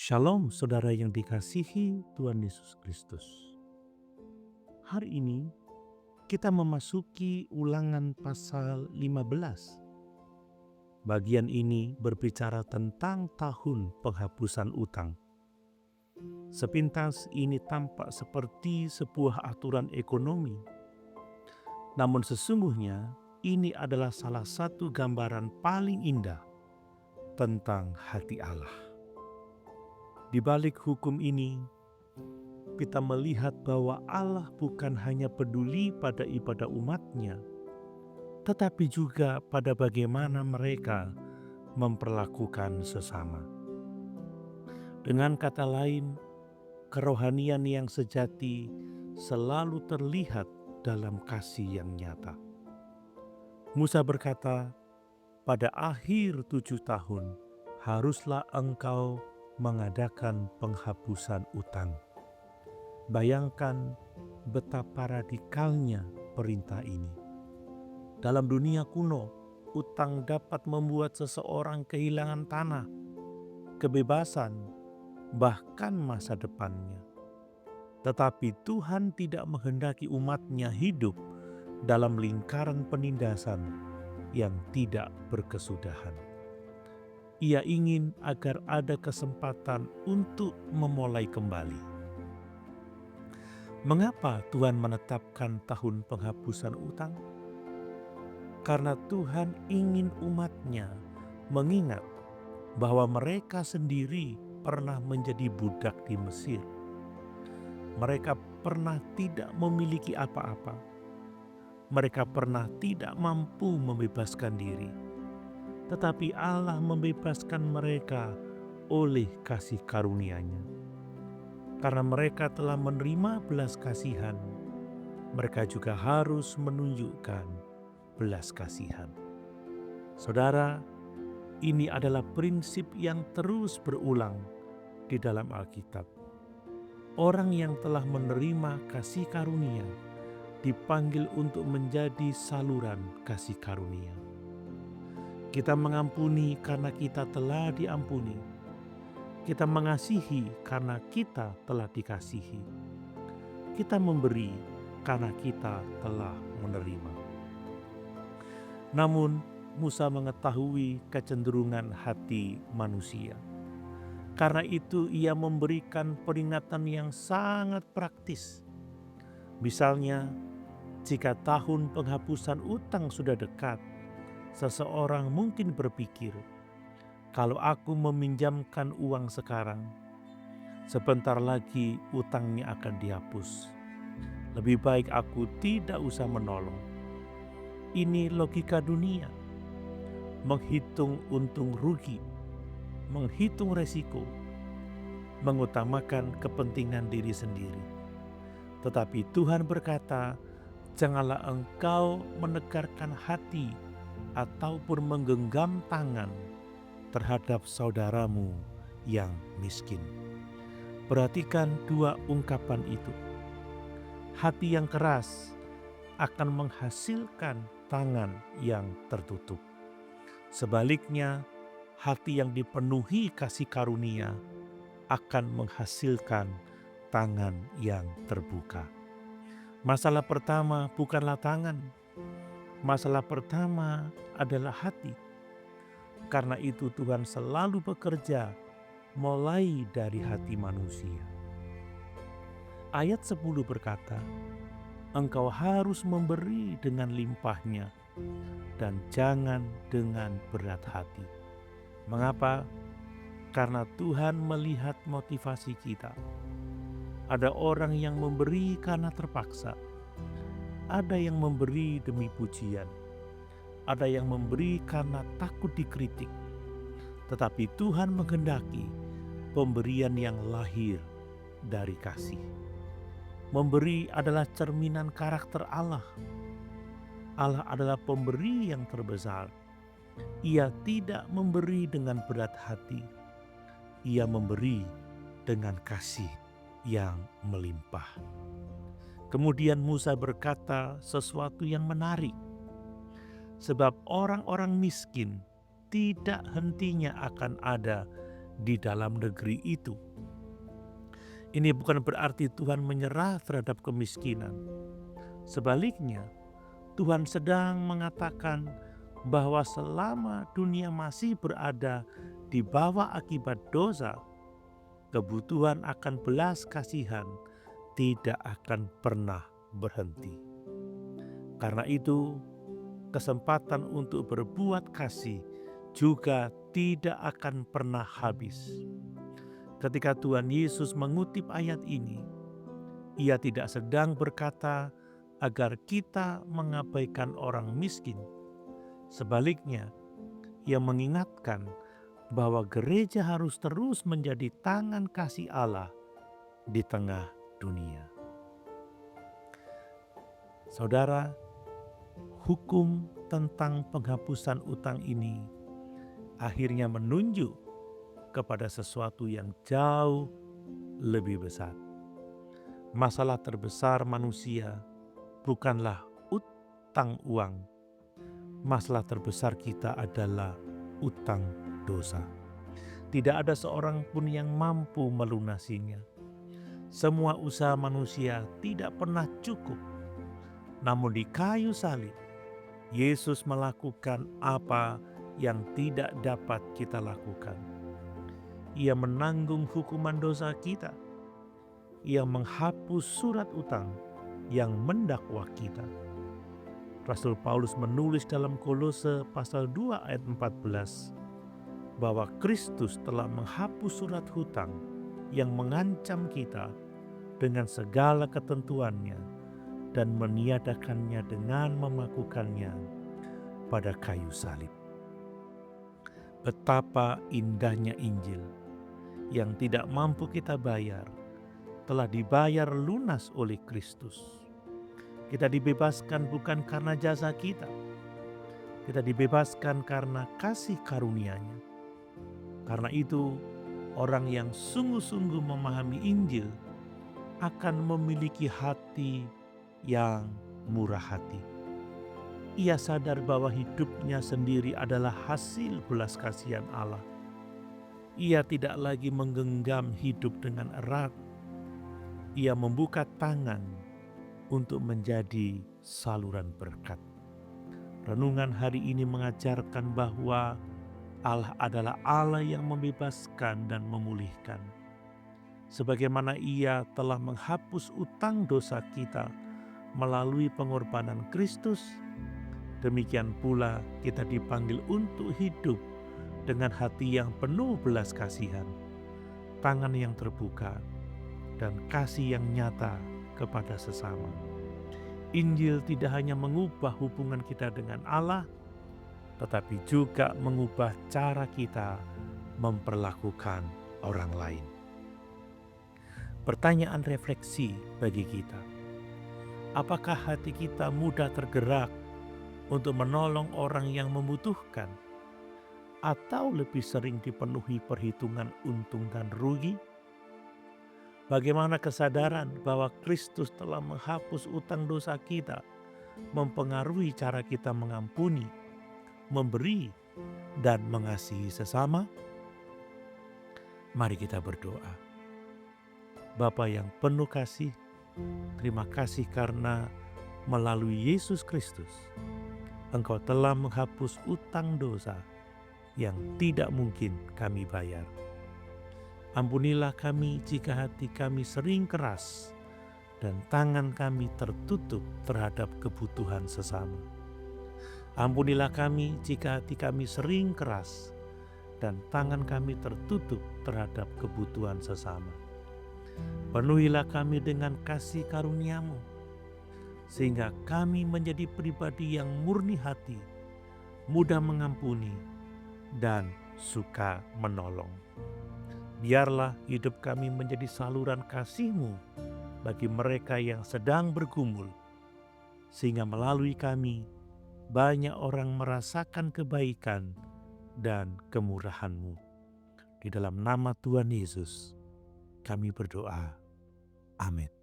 Shalom saudara yang dikasihi Tuhan Yesus Kristus. Hari ini kita memasuki Ulangan pasal 15. Bagian ini berbicara tentang tahun penghapusan utang. Sepintas ini tampak seperti sebuah aturan ekonomi. Namun sesungguhnya ini adalah salah satu gambaran paling indah tentang hati Allah. Di balik hukum ini, kita melihat bahwa Allah bukan hanya peduli pada ibadah umatnya, tetapi juga pada bagaimana mereka memperlakukan sesama. Dengan kata lain, kerohanian yang sejati selalu terlihat dalam kasih yang nyata. Musa berkata, pada akhir 7 tahun haruslah engkau mengadakan penghapusan utang. Bayangkan betapa radikalnya perintah ini. Dalam dunia kuno, utang dapat membuat seseorang kehilangan tanah, kebebasan, bahkan masa depannya. Tetapi Tuhan tidak menghendaki umatnya hidup dalam lingkaran penindasan yang tidak berkesudahan. Ia ingin agar ada kesempatan untuk memulai kembali. Mengapa Tuhan menetapkan tahun penghapusan utang? Karena Tuhan ingin umatnya mengingat bahwa mereka sendiri pernah menjadi budak di Mesir. Mereka pernah tidak memiliki apa-apa. Mereka pernah tidak mampu membebaskan diri. Tetapi Allah membebaskan mereka oleh kasih karunia-Nya. Karena mereka telah menerima belas kasihan, mereka juga harus menunjukkan belas kasihan. Saudara, ini adalah prinsip yang terus berulang di dalam Alkitab. Orang yang telah menerima kasih karunia dipanggil untuk menjadi saluran kasih karunia. Kita mengampuni karena kita telah diampuni. Kita mengasihi karena kita telah dikasihi. Kita memberi karena kita telah menerima. Namun Musa mengetahui kecenderungan hati manusia. Karena itu ia memberikan peringatan yang sangat praktis. Misalnya, jika tahun penghapusan utang sudah dekat, seseorang mungkin berpikir, kalau aku meminjamkan uang sekarang, sebentar lagi utangnya akan dihapus. Lebih baik aku tidak usah menolong. Ini logika dunia. Menghitung untung rugi, menghitung resiko, mengutamakan kepentingan diri sendiri. Tetapi Tuhan berkata, janganlah engkau menegarkan hati ataupun menggenggam tangan terhadap saudaramu yang miskin. Perhatikan dua ungkapan itu. Hati yang keras akan menghasilkan tangan yang tertutup. Sebaliknya, hati yang dipenuhi kasih karunia akan menghasilkan tangan yang terbuka. Masalah pertama bukanlah tangan. Masalah pertama adalah hati. Karena itu Tuhan selalu bekerja mulai dari hati manusia. Ayat 10 berkata, engkau harus memberi dengan limpahnya dan jangan dengan berat hati. Mengapa? Karena Tuhan melihat motivasi kita. Ada orang yang memberi karena terpaksa. Ada yang memberi demi pujian. Ada yang memberi karena takut dikritik. Tetapi Tuhan menghendaki pemberian yang lahir dari kasih. Memberi adalah cerminan karakter Allah. Allah adalah pemberi yang terbesar. Ia tidak memberi dengan berat hati. Ia memberi dengan kasih yang melimpah. Kemudian Musa berkata sesuatu yang menarik. Sebab orang-orang miskin tidak hentinya akan ada di dalam negeri itu. Ini bukan berarti Tuhan menyerah terhadap kemiskinan. Sebaliknya, Tuhan sedang mengatakan bahwa selama dunia masih berada di bawah akibat dosa, kebutuhan akan belas kasihan tidak akan pernah berhenti. Karena itu, kesempatan untuk berbuat kasih juga tidak akan pernah habis. Ketika Tuhan Yesus mengutip ayat ini, Ia tidak sedang berkata agar kita mengabaikan orang miskin. Sebaliknya, Ia mengingatkan bahwa gereja harus terus menjadi tangan kasih Allah di tengah dunia. Saudara, hukum tentang penghapusan utang ini akhirnya menunjuk kepada sesuatu yang jauh lebih besar. Masalah terbesar manusia bukanlah utang uang. Masalah terbesar kita adalah utang dosa. Tidak ada seorang pun yang mampu melunasinya. Semua usaha manusia tidak pernah cukup. Namun di kayu salib, Yesus melakukan apa yang tidak dapat kita lakukan. Ia menanggung hukuman dosa kita. Ia menghapus surat utang yang mendakwa kita. Rasul Paulus menulis dalam Kolose pasal 2 ayat 14 bahwa Kristus telah menghapus surat hutang yang mengancam kita dengan segala ketentuannya dan meniadakannya dengan memakukannya pada kayu salib. Betapa indahnya Injil yang tidak mampu kita bayar, telah dibayar lunas oleh Kristus. Kita dibebaskan bukan karena jasa kita. Kita dibebaskan karena kasih karunia-Nya. Karena itu, orang yang sungguh-sungguh memahami Injil akan memiliki hati yang murah hati. Ia sadar bahwa hidupnya sendiri adalah hasil belas kasihan Allah. Ia tidak lagi menggenggam hidup dengan erat. Ia membuka tangan untuk menjadi saluran berkat. Renungan hari ini mengajarkan bahwa Allah adalah Allah yang membebaskan dan memulihkan. Sebagaimana Ia telah menghapus utang dosa kita melalui pengorbanan Kristus, demikian pula kita dipanggil untuk hidup dengan hati yang penuh belas kasihan, tangan yang terbuka, dan kasih yang nyata kepada sesama. Injil tidak hanya mengubah hubungan kita dengan Allah, tetapi juga mengubah cara kita memperlakukan orang lain. Pertanyaan refleksi bagi kita, apakah hati kita mudah tergerak untuk menolong orang yang membutuhkan, atau lebih sering dipenuhi perhitungan untung dan rugi? Bagaimana kesadaran bahwa Kristus telah menghapus utang dosa kita mempengaruhi cara kita mengampuni, memberi, dan mengasihi sesama? Mari kita berdoa. Bapa yang penuh kasih, terima kasih karena melalui Yesus Kristus, Engkau telah menghapus utang dosa yang tidak mungkin kami bayar. Ampunilah kami jika hati kami sering keras dan tangan kami tertutup terhadap kebutuhan sesama. Ampunilah kami jika hati kami sering keras dan tangan kami tertutup terhadap kebutuhan sesama. Penuhilah kami dengan kasih karunia-Mu, sehingga kami menjadi pribadi yang murni hati, mudah mengampuni, dan suka menolong. Biarlah hidup kami menjadi saluran kasih-Mu bagi mereka yang sedang bergumul, sehingga melalui kami banyak orang merasakan kebaikan dan kemurahan-Mu. Di dalam nama Tuhan Yesus, kami berdoa. Amin.